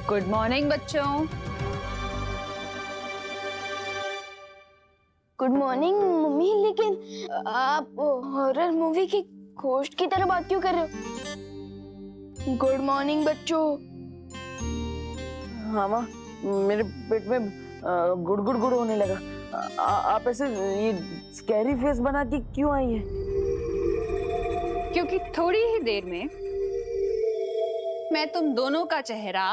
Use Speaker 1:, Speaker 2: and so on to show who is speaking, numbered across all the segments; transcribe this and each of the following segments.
Speaker 1: Good morning बच्चों।
Speaker 2: Good morning mummy, लेकिन आप हॉरर मूवी की घोस्ट की तरह बात क्यों कर रहे हो? गुड मॉर्निंग बच्चों।
Speaker 3: हाँ माँ, मेरे पेट में गुड़ गुड़ गुड़ होने लगा। आप ऐसे ये स्कैरी फेस बना के क्यों आई है?
Speaker 1: क्योंकि थोड़ी ही देर में मैं तुम दोनों का चेहरा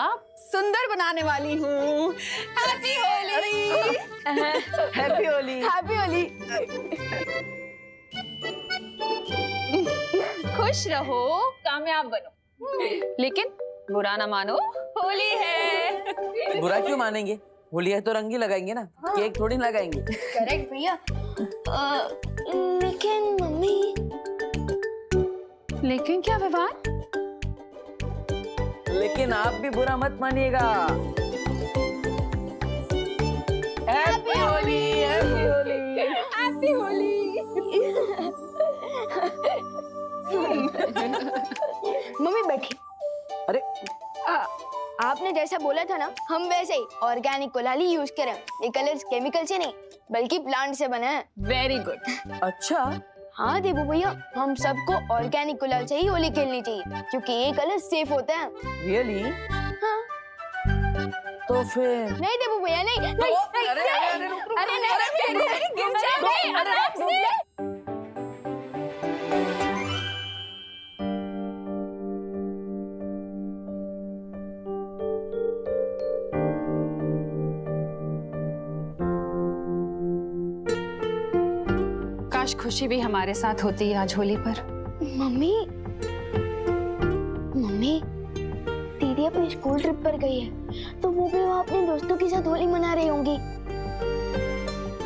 Speaker 1: सुंदर बनाने वाली हूँ। Happy Holi.
Speaker 3: Happy Holi.
Speaker 2: Happy Holi.
Speaker 1: खुश रहो, कामयाब बनो, लेकिन बुरा ना मानो, होली है।
Speaker 3: बुरा क्यों मानेंगे? होली है तो रंग ही लगाएंगे ना, केक थोड़ी लगाएंगे।
Speaker 2: करेक्ट भैया। लेकिन मम्मी।
Speaker 1: लेकिन क्या विवान?
Speaker 3: लेकिन आप भी बुरा मत मानिएगा। Happy Holi, happy Holi,
Speaker 1: happy Holi.
Speaker 2: Mummy बैठी।
Speaker 3: अरे
Speaker 2: आपने जैसा बोला था ना, हम वैसे ही ऑर्गेनिक गुलाल यूज करें। ये कलर्स केमिकल से नहीं बल्कि प्लांट से बना है।
Speaker 1: Very good.
Speaker 3: अच्छा।
Speaker 2: हाँ देबू भैया, हम सबको ऑर्गेनिक गुलाल से ही होली खेलनी चाहिए क्योंकि ये कलर सेफ होते हैं।
Speaker 3: रियली?
Speaker 2: हाँ।
Speaker 3: तो फिर
Speaker 2: नहीं देबू भैया, नहीं नहीं नहीं,
Speaker 3: अरे,
Speaker 2: नहीं।
Speaker 3: अरे, रुक, रुक,
Speaker 2: अरे नहीं,
Speaker 1: अरे,
Speaker 2: नहीं,
Speaker 1: अरे, गिर
Speaker 2: नहीं,
Speaker 1: जाएंगे,
Speaker 2: नहीं,
Speaker 1: आराम से। काश खुशी भी हमारे साथ होती आज होली पर।
Speaker 2: मम्मी मम्मी, दीदी अपनी स्कूल ट्रिप पर गई है तो वो भी वहाँ अपने दोस्तों के साथ होली मना रही होंगी।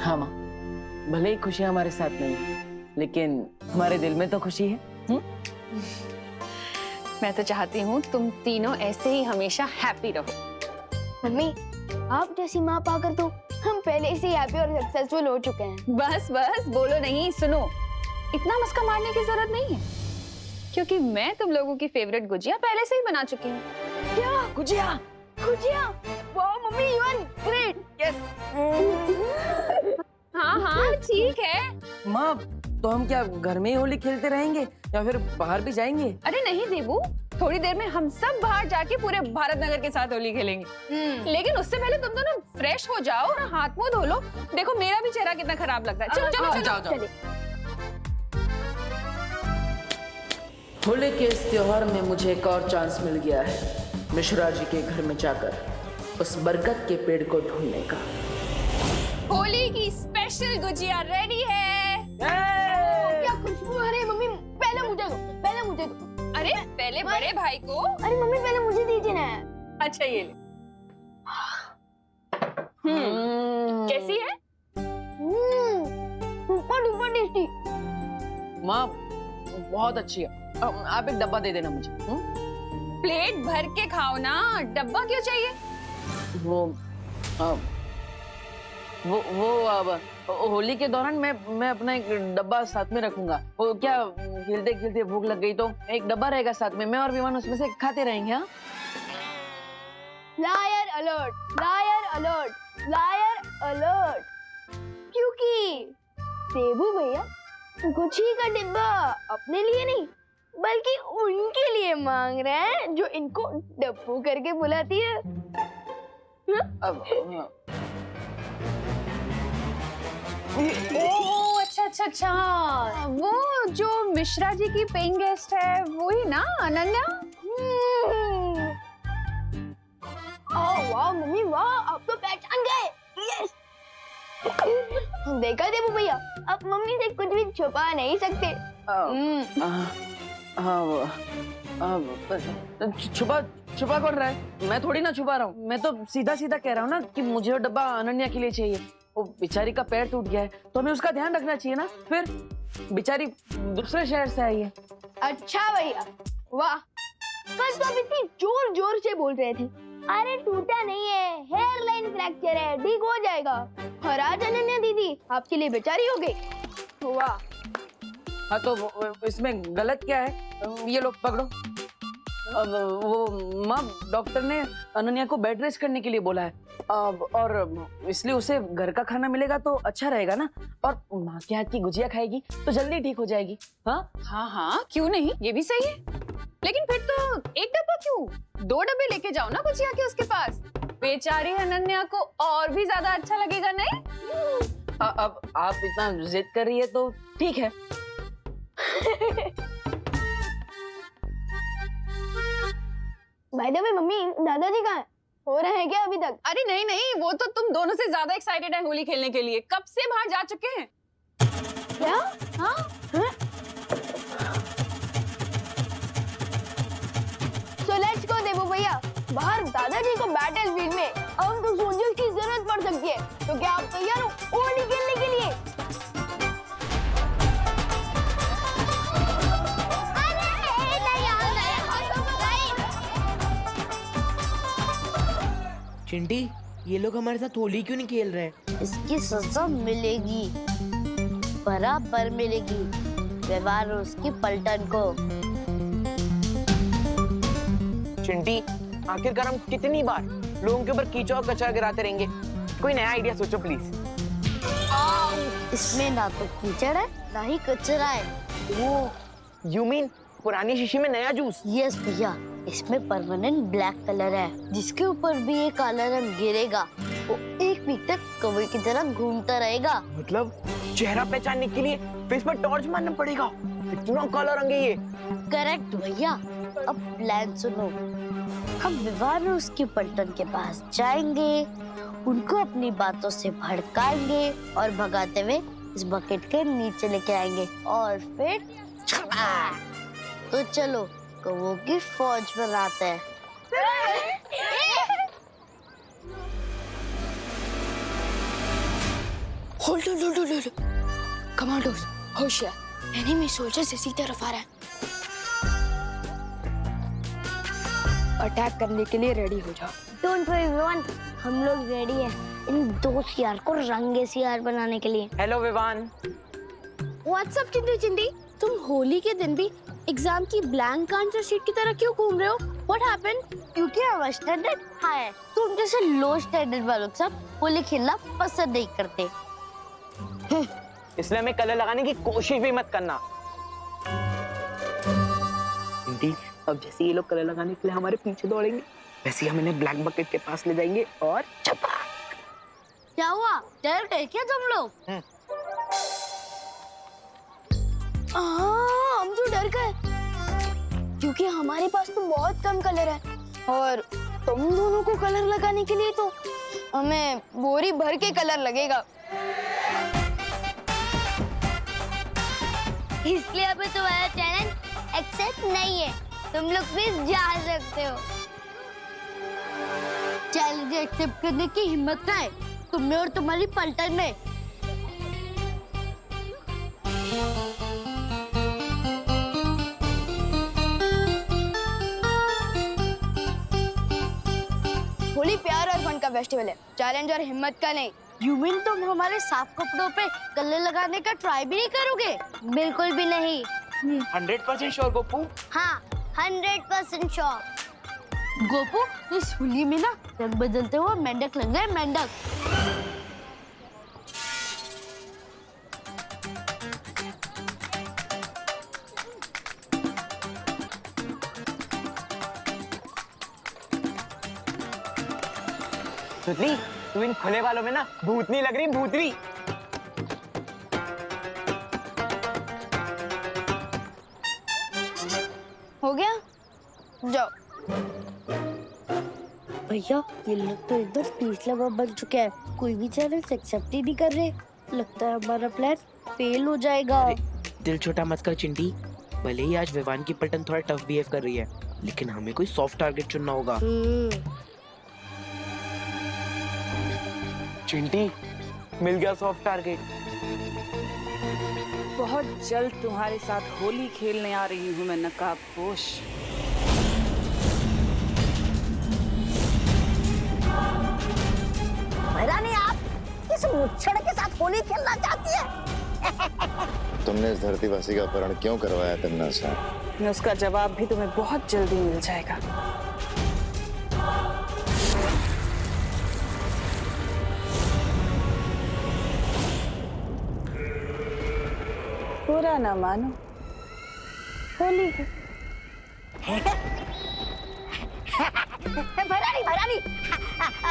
Speaker 3: हाँ माँ, भले ही खुशी हमारे साथ नहीं है, लेकिन हमारे दिल में तो खुशी है।
Speaker 1: मैं तो चाहती हूँ तुम तीनों ऐसे ही हमेशा हैप्पी रहो।
Speaker 2: मम्मी, आप जैसी माँ पाकर तो हम पहले से हैप्पी और सक्सेसफुल हो चुके हैं।
Speaker 1: बस बस बोलो नहीं, सुनो, इतना मस्का मारने की जरूरत नहीं है क्योंकि मैं तुम लोगों की फेवरेट गुजिया पहले से ही बना चुकी हूँ।
Speaker 2: क्या?
Speaker 3: गुजिया?
Speaker 2: गुजिया? वाह mummy, you are great.
Speaker 3: Yes.
Speaker 1: हाँ हाँ ठीक है।
Speaker 3: माँ, तो हम क्या घर में ही होली खेलते रहेंगे या फिर बाहर भी जाएंगे?
Speaker 1: अरे नहीं देबू, थोड़ी देर में हम सब बाहर जाके पूरे भारत नगर के साथ होली खेलेंगे। लेकिन उससे पहले तुम दोनों फ्रेश हो जाओ और हाथ मुंह धो लो। देखो मेरा भी चेहरा कितना खराब लगता है। चलो चलो चलो
Speaker 3: जाओ, जाओ।
Speaker 1: चलिए।
Speaker 3: होली के इस त्योहार में मुझे एक और चांस मिल गया है मिश्रा जी के घर में जाकर उस बरगद के पेड़ को ढूंढने का।
Speaker 1: होली की स्पेशल गुजिया रेडी है।
Speaker 2: क्या खुशबू! अरे मम्मी, पहले मुझे दो, पहले मुझे दो।
Speaker 1: अरे पहले बड़े भाई को।
Speaker 2: अरे मम्मी, पहले मुझे दीजिए ना।
Speaker 1: अच्छा ये ले। कैसी है?
Speaker 2: Super duper tasty.
Speaker 3: माँ बहुत अच्छी है। आप एक डब्बा दे देना मुझे।
Speaker 1: प्लेट भर के खाओ ना, डब्बा क्यों चाहिए?
Speaker 3: वो अब होली के दौरान मैं अपना एक डब्बा साथ में रखूंगा। वो क्या खेलते खेलते भूख लग गई तो एक डब्बा रहेगा साथ में, मैं और विमान उसमें से खाते रहेंगे। हाँ?
Speaker 2: Liar alert, liar alert, liar alert. क्योंकि देबू भैया गुच्छी का डिब्बा अपने लिए नहीं बल्कि उनके लिए मांग रहे हैं जो इनको डब्बू करके बुलाती है।
Speaker 1: ओह अच्छा, वो जो मिश्रा जी की पेइंग गेस्ट है वो ही ना, अनन्या?
Speaker 2: वाह मम्मी वाह, आप तो पहचान गए। यस। देखा देबू भैया, आप मम्मी से कुछ भी छुपा नहीं सकते।
Speaker 3: छुपा कौन रहा है? मैं थोड़ी ना छुपा रहा हूँ, मैं तो सीधा सीधा कह रहा हूँ ना कि मुझे वो डब्बा अनन्या के लिए चाहिए। वो बेचारी का पैर टूट गया है तो हमें उसका ध्यान रखना चाहिए ना। फिर बेचारी दूसरे शहर से आई है।
Speaker 2: अच्छा भैया वाह, कल तो आप इतनी जोर जोर से बोल रहे थे। अरे टूटा नहीं है, हेयर लाइन फ्रैक्चर है, ठीक हो जाएगा। और आज अनन्या दीदी आपके लिए बेचारी हो गई। वाह।
Speaker 3: हाँ तो इसमें गलत क्या है? ये लो पकड़ो। अब वो माँ, डॉक्टर ने अनन्या को बेड रेस्ट करने के लिए बोला है। और इसलिए उसे घर का खाना मिलेगा तो अच्छा रहेगा ना, और माँ के हाथ की गुजिया खाएगी तो जल्दी ठीक हो जाएगी। हाँ
Speaker 1: हाँ हाँ, क्यों नहीं, ये भी सही है। लेकिन फिर तो एक डब्बा क्यों, 2 डब्बे लेके जाओ ना गुजिया के उसके पास। बेचारी अनन्या को और भी ज्यादा अच्छा लगेगा, नहीं?
Speaker 3: अब आप इतना जिद कर रही है तो ठीक है।
Speaker 2: बाय द वे मम्मी, दादाजी कहाँ हैं? हो रहे हैं क्या अभी तक?
Speaker 1: अरे नहीं नहीं, वो तो तुम दोनों से ज्यादा एक्साइटेड है होली खेलने के लिए, कब से बाहर जा चुके हैं।
Speaker 2: क्या?
Speaker 1: हाँ
Speaker 2: So let's go देवू भैया, बाहर दादाजी को बैटल फील्ड में हम तो सोल्जर्स की जरूरत पड़ सकती है, तो क्या आप तैयार हो होली खेलने के लिए?
Speaker 4: चिंटी, ये लोग हमारे साथ होली क्यों नहीं खेल रहे हैं?
Speaker 5: इसकी सजा मिलेगी, बराबर मिलेगी। व्यवहार उसकी पलटन को।
Speaker 4: चिंटी, आखिरकार हम कितनी बार लोगों के ऊपर कीचड़ और कचरा गिराते रहेंगे? कोई नया आइडिया सोचो प्लीज।
Speaker 5: इसमें ना तो कीचड़ है ना ही कचरा है। वो
Speaker 4: यू मीन पुरानी शीशी में नया जूस?
Speaker 5: यस भैया, इसमें परमानेंट ब्लैक कलर है, जिसके ऊपर भी ये काला रंग गिरेगा वो 1 वीक तक कौवे की तरह घूमता रहेगा।
Speaker 4: मतलब चेहरा पहचानने के लिए फेस पर टॉर्च मारना पड़ेगा? इतना काला रंग है ये।
Speaker 5: करेक्ट भैया। अब प्लान सुनो, हम व्यवहार उसकी पलटन के पास जाएंगे, उनको अपनी बातों से भड़काएंगे और भगाते हुए इस बकेट के नीचे लेके आएंगे, और फिर तो चलो कौवों की फौज बनाते हैं।
Speaker 2: होल्ड कमांडोज, होशियार, एनिमी सोल्जर्स इसी तरफ आ रहा है। अटैक करने के लिए रेडी हो जाओ।
Speaker 5: डोंट वरी एवरीवन, हम लोग रेडी हैं इन 2 सियार को रंगे सियार बनाने के लिए।
Speaker 4: हेलो विवान।
Speaker 2: व्हाट्सअप चिंटी, तुम होली के दिन भी एग्जाम की ब्लैंक आंसर शीट की तरह क्यों घूम रहे हो? What happened?
Speaker 5: क्योंकि हम स्टैंडर्ड हाई है, तुम जैसे लो स्टैंडर्ड वालों के साथ होली खेलना पसंद नहीं करते।
Speaker 4: इसलिए हमें कलर लगाने की कोशिश भी मत करना। चिंटी, अब जैसे ये लोग कलर लगाने के लिए हमारे पीछे दौड़ेंगे, वैसे ही हम इन्हें ब्लैक बकेट के पास ले जाएंगे और चपाक।
Speaker 5: क्या हुआ, डर गए क्या तुम लोग?
Speaker 2: हम तो डर गए, क्योंकि हमारे पास तो बहुत कम कलर है, और तुम दोनों को कलर लगाने के लिए तो हमें बोरी भर के कलर लगेगा।
Speaker 5: इसलिए अभी तुम्हारा चैलेंज एक्सेप्ट नहीं है, तुम लोग भी जा सकते हो। चैलेंज एक्सेप्ट करने की हिम्मत ना है तुम्हें और तुम्हारी पलटन में।
Speaker 2: होली प्यार और फन का फेस्टिवल है, चैलेंज और हिम्मत का नहीं।
Speaker 5: यू मीन तुम हमारे साफ कपड़ों पे कलर लगाने का ट्राई भी नहीं करोगे? बिल्कुल भी नहीं।
Speaker 4: 100% श्योर गोपू?
Speaker 5: हाँ, 100% श्योर। गोपू, इस होली में ना रंग बदलते हुए मेंढक लग गए, मेंढक।
Speaker 4: सुतली, तू इन खुले वालों में ना भूतनी लग रही, भूतनी।
Speaker 2: हो गया, जाओ।
Speaker 5: भैया, ये लोग तो एकदम पीस लवा बन चुके हैं, कोई भी चैलेंज एक्सेप्ट ही नहीं कर रहे। लगता है हमारा प्लान फेल हो जाएगा।
Speaker 4: दिल छोटा मत कर चिंटी, भले ही आज विवान की पलटन थोड़ा टफ बिहेव कर रही है, लेकिन हमें कोई सॉफ्ट टारगेट चुनना होगा। चिंटी, मिल गया सॉफ्ट टारगेट।
Speaker 6: बहुत जल्द तुम्हारे साथ होली खेलने आ रही हूँ मैं, नकाबपोश।
Speaker 5: रानी, आप इस मुच्छड़ के साथ होली खेलना चाहती है?
Speaker 7: तुमने इस धरतीवासी का अपहरण क्यों करवाया तन्ना सा?
Speaker 6: उसका जवाब भी तुम्हें बहुत जल्दी मिल जाएगा। बुरा ना मानो, होली है।
Speaker 7: भरारी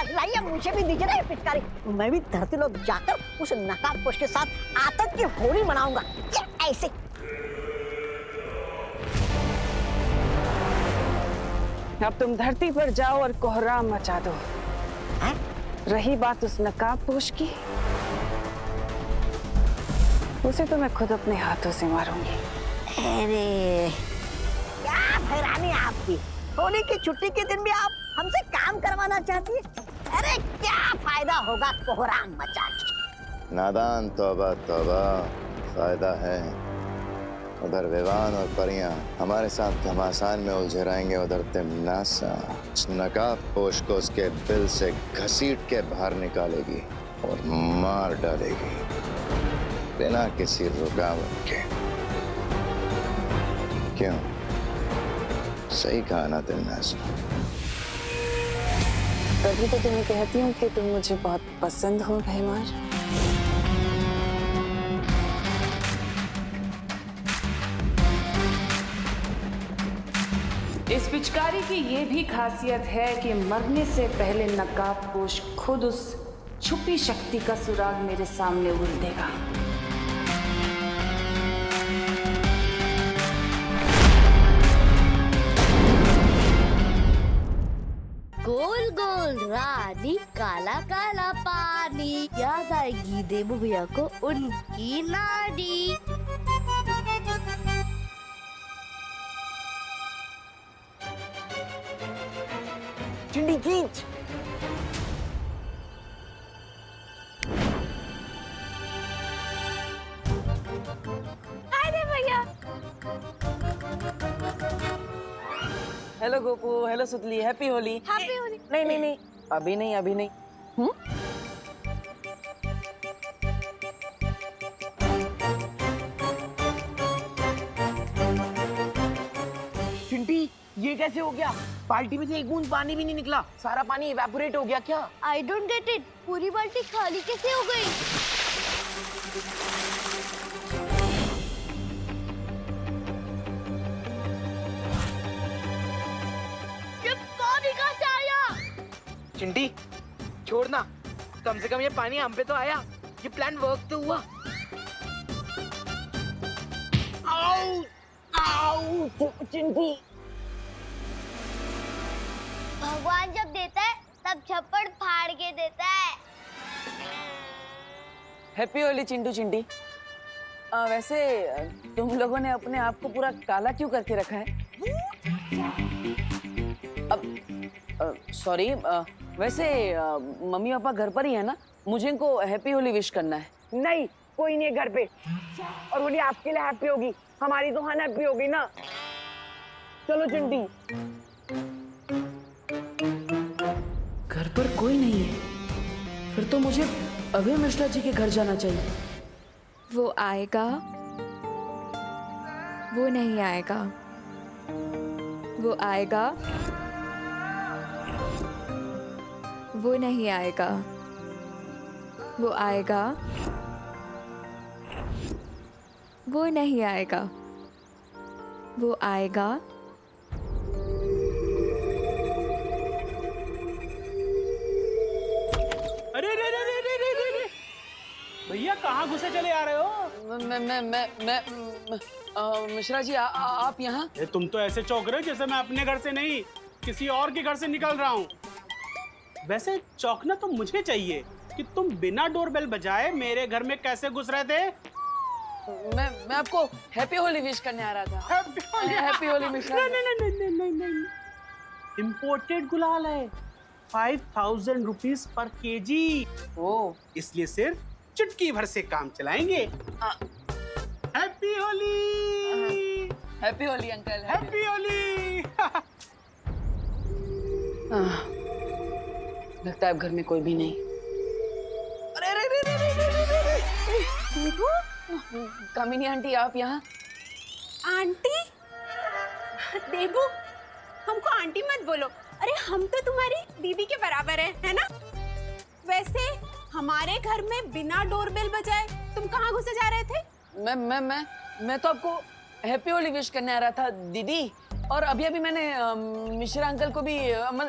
Speaker 7: लाइए, मुझे भी दीजिए ना ये पिचकारी। मैं भी धरती लोग जाकर उस नकाबपोश के साथ आतंक की होली मनाऊंगा। ये ऐसे
Speaker 6: अब तुम धरती पर जाओ और कोहराम मचा दो।
Speaker 7: हैं?
Speaker 6: रही बात उस नकाबपोश की, उसे तो मैं खुद अपने हाथों से मारूंगी।
Speaker 7: अरे क्या भरानी आपकी, होली की छुट्टी के दिन भी आप हमसे काम करवाना चाहती है? अरे क्या फायदा होगा कोहराम मचा के।
Speaker 8: नादान, तौबा तौबा, फायदा है। उधर विवान और परियां हमारे साथ घमासान में उलझे रहेंगे, उधर तिमनासा नकाब पोश को उसके दिल से घसीट के बाहर निकालेगी और मार डालेगी बिना किसी रुकावट के। क्यों? सही कहा ना तिमनासा?
Speaker 6: तभी तो तुम्हें कहती हूँ कि तुम मुझे बहुत पसंद हो भैमार। इस पिचकारी की ये भी खासियत है कि मरने से पहले नकाबपोश खुद उस छुपी शक्ति का सुराग मेरे सामने उड़ देगा।
Speaker 5: गोल गोल रानी, काला काला पानी, याद आएगी देबू भैया को उनकी नानी।
Speaker 7: चिंडी खींच।
Speaker 3: हेलो गोपू, हेलो सुतली, हैप्पी होली।
Speaker 2: हैप्पी होली।
Speaker 3: नहीं नहीं नहीं, अभी नहीं, अभी नहीं।
Speaker 4: चिंटी, ये कैसे हो गया? बाल्टी में से एक बूंद पानी भी नहीं निकला, सारा पानी इवेपोरेट हो गया क्या?
Speaker 2: आई डोंट गेट इट, पूरी बाल्टी खाली कैसे हो गई? ये पानी कहाँ से आया?
Speaker 4: चिंटी, छोड़ना, कम से कम ये पानी हम पे तो आया। ये प्लान वर्क तो हुआ। आओ, आओ, चिंटी।
Speaker 2: भगवान जब देता है तब छप्पड़ फाड़ के देता है।
Speaker 3: हैप्पी होली चिंटू चिंटी। वैसे तुम लोगों ने अपने आप को पूरा काला क्यों करके रखा है? अब सॉरी, वैसे मम्मी पापा घर पर ही है ना? मुझे इनको हैप्पी होली विश करना है।
Speaker 4: नहीं, कोई नहीं है घर पे। और होली आपके लिए हैप्पी होगी, हमारी तो हन हैप्पी होगी ना। चलो चिंटी।
Speaker 3: घर पर कोई नहीं है, फिर तो मुझे अभय मिश्रा जी के घर जाना चाहिए।
Speaker 1: वो आएगा, वो नहीं आएगा, वो आएगा, वो नहीं आएगा, वो आएगा, वो नहीं आएगा, वो आएगा।
Speaker 9: अरे रे रे रे रे रे रे रे भैया, कहाँ घुसे चले आ रहे हो?
Speaker 3: मैं मिश्रा जी, आप यहाँ?
Speaker 9: ये तुम तो ऐसे चौंक रहे हो जैसे मैं अपने घर से नहीं किसी और के घर से निकल रहा हूँ। वैसे चौंकना तो मुझे चाहिए कि तुम बिना डोरबेल बजाए मेरे घर में कैसे घुस रहे थे।
Speaker 3: मैं आपको हैप्पी होली विश करने आ रहा था। हैप्पी होली मिश्रा।
Speaker 9: नहीं, इम्पोर्टेड गुलाल है, 5000 रुपीज पर केजी।
Speaker 3: ओ,
Speaker 9: इसलिए सिर्फ चुटकी भर से काम चलाएंगे। Happy Holi.
Speaker 3: Happy Holi uncle.
Speaker 9: Happy Holi.
Speaker 3: लगता है अब घर में कोई भी नहीं। अरे रे रे रे रे रे रे रे। कामिनी आंटी, आप यहाँ?
Speaker 1: आंटी
Speaker 10: देबू, हमको आंटी मत बोलो। अरे हम तो तुम्हारी दीदी के बराबर है ना? वैसे हमारे घर में बिना डोरबेल बजाए तुम कहाँ घुसे जा रहे थे?
Speaker 3: मैं तो आपको हैप्पी होली विश करने आ रहा था दीदी। और अभी अभी मैंने मिश्रा अंकल को भी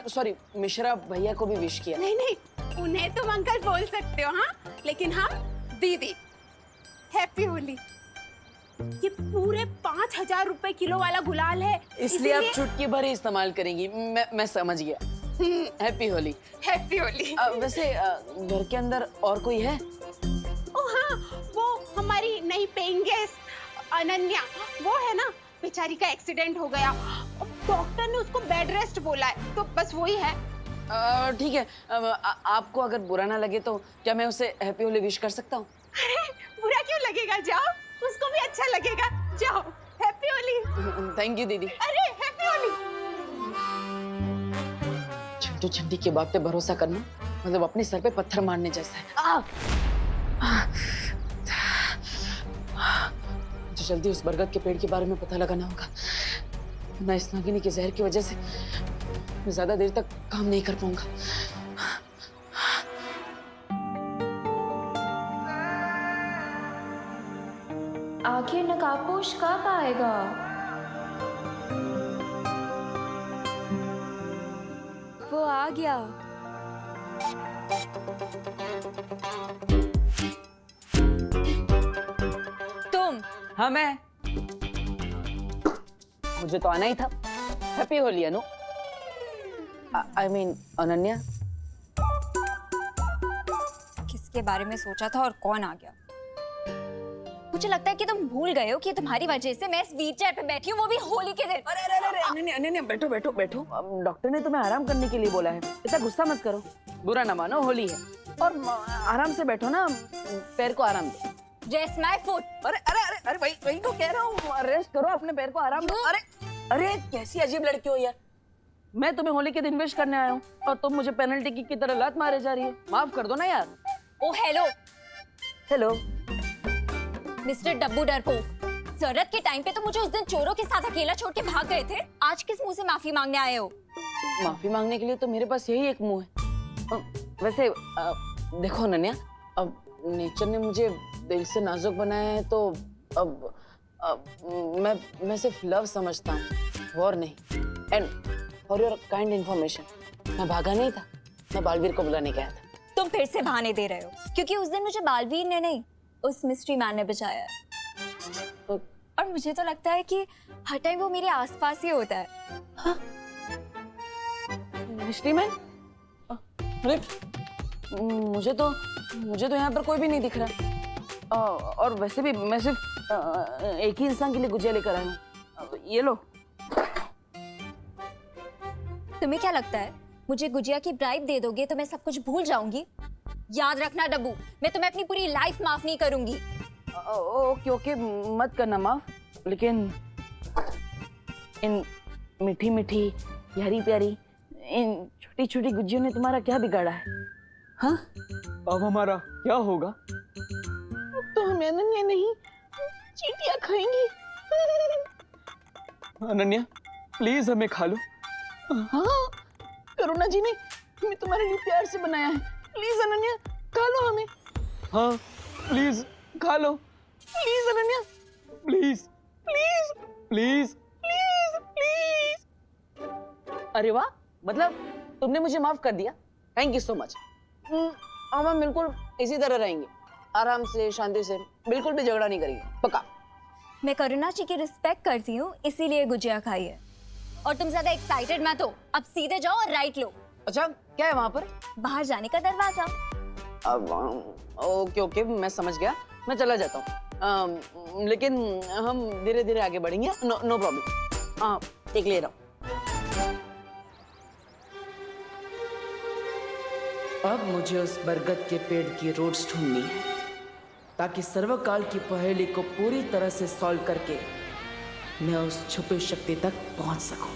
Speaker 3: सॉरी मिश्रा भैया को भी विश किया।
Speaker 10: नहीं नहीं, उन्हें तुम अंकल बोल सकते हो, हाँ, लेकिन हम दीदी। हैप्पी होली। ये पूरे 5,000 रुपए किलो वाला गुलाल है,
Speaker 3: इसलिए आप चुटकी भर ही इस्तेमाल करेंगी। मैं समझ गया। हैप्पी होली।
Speaker 10: हैप्पी होली।
Speaker 3: वैसे घर के अंदर और कोई है?
Speaker 10: ओ हाँ, वो हमारी नई पेइंग गेस्ट अनन्या, वो है ना, बेचारी का एक्सीडेंट हो गया, डॉक्टर ने उसको बेड रेस्ट बोला है, तो बस वही है।
Speaker 3: ठीक है, आपको अगर बुरा ना लगे तो क्या मैं उसे हैप्पी होली विश कर सकता हूँ?
Speaker 10: अरे बुरा क्यों लगेगा, जाओ, उसको भी अच्छा लगेगा, जाओ। हैप्पी होली।
Speaker 3: थैंक यू दीदी।
Speaker 10: अरे हैप्पी होली।
Speaker 3: चिंटू चिंटी की बात पे भरोसा करना मतलब अपने सर पे पत्थर मारने जैसा है। मुझे जल्दी उस बरगद के पेड़ के बारे में पता लगाना होगा, वरना इस नागिनी के जहर की वजह से मैं ज्यादा देर तक काम नहीं कर पाऊंगा।
Speaker 11: आखिर नकाबपोश कब आएगा?
Speaker 1: वो आ गया। तुम?
Speaker 3: हाँ मैं। मुझे तो आना ही था। Happy Holi Anu. I mean Ananya.
Speaker 1: किसके बारे में सोचा था और कौन आ गया? मुझे लगता है कि तुम भूल गए हो कि तुम्हारी वजह से मैं इस व्हीलचेयर पे बैठी हूँ, वो भी होली के दिन।
Speaker 3: अरे अनन्या अनन्या बैठो बैठो बैठो। डॉक्टर ने तुम्हें आराम करने के लिए बोला है, इतना गुस्सा मत करो। बुरा ना मानो, होली है और आराम से बैठो ना, पैर को आराम दो।
Speaker 1: Rest my foot।
Speaker 3: अरे अरे अरे अरे वही तो कह रहा हूँ, रेस्ट करो, अपने पैर को आराम दो। अरे अरे कैसी अजीब लड़की हो यार। मैं तुम्हें होली के दिन विश करने आया हूँ और तुम मुझे पेनल्टी किक की तरह लात मारे जा रही है। माफ कर दो ना यार।
Speaker 1: ओ हेलो
Speaker 3: हेलो
Speaker 1: मिस्टर डब्बू डरपोक, जरूरत के टाइम पे तो मुझे उस दिन चोरों के साथ अकेला छोड़ के भाग गए थे। आज किस मुंह से माफी मांगने आए हो?
Speaker 3: माफी मांगने के लिए तो मेरे पास यही एक मुंह है। वैसे देखो अनन्या, अब नेचर ने मुझे दिल से नाजुक बनाया है, तो अब मैं सिर्फ लव समझता हूँ, वॉर नहीं। And for your kind information, मैं भागा नहीं था, मैं बालवीर को बुलाने गया था।
Speaker 1: तुम फिर से बहाने दे रहे हो, क्योंकि उस दिन मुझे बालवीर ने नहीं, उस मिस्ट्री मैन ने बचाया है। और मुझे तो लगता है कि हर टाइम वो मेरे आसपास ही होता है।
Speaker 3: हाँ? Mystery man? अरे मुझे तो यहाँ पर कोई भी नहीं दिख रहा। और वैसे भी मैं सिर्फ एक ही इंसान के लिए गुजिया लेकर आया हूँ। ये लो।
Speaker 1: तुम्हें क्या लगता है मुझे गुजिया की ब्राइब दे दोगे तो मैं सब कुछ भूल जाऊंगी? याद रखना डब्बू, मैं तुम्हें अपनी पूरी लाइफ माफ नहीं करूंगी।
Speaker 3: ओके ओके, मत करना माफ, लेकिन इन मीठी मीठी प्यारी प्यारी इन छोटी छोटी गुजियों ने तुम्हारा क्या बिगाड़ा है? हाँ?
Speaker 12: अब हमारा क्या होगा?
Speaker 3: अब तो हम अनन्या नहीं चींटियां खाएंगी।
Speaker 12: अनन्या प्लीज हमें खा लो।
Speaker 3: हाँ, करुणा जी ने हमें तुम्हारे लिए प्यार से बनाया है। प्लीज अनन्या खा लो हमें।
Speaker 12: हाँ प्लीज खा लो।
Speaker 3: Please Ananya,
Speaker 12: please
Speaker 3: please
Speaker 12: please
Speaker 3: please please. अरे वाह, मतलब तुमने मुझे माफ कर दिया। Thank you so much. हम बिल्कुल इसी तरह रहेंगे, आराम से, शांति से, बिल्कुल भी झगड़ा नहीं करेंगे, पक्का।
Speaker 1: मैं करुणा जी की रिस्पेक्ट करती हूँ, इसीलिए गुजिया खाई है। और तुम ज्यादा एक्साइटेड मत हो, अब सीधे जाओ और राइट लो।
Speaker 3: अच्छा, क्या है वहाँ पर?
Speaker 1: बाहर जाने का दरवाजा।
Speaker 3: अब ओके ओके, मैं समझ गया, मैं चला जाता हूँ। लेकिन हम धीरे धीरे आगे बढ़ेंगे। No problem. हाँ, एक ले रहा हूँ।
Speaker 13: अब मुझे उस बरगद के पेड़ की रूट्स ढूंढनी है, ताकि सर्वकाल की पहेली को पूरी तरह से सॉल्व करके मैं उस छुपी शक्ति तक पहुंच सकूं।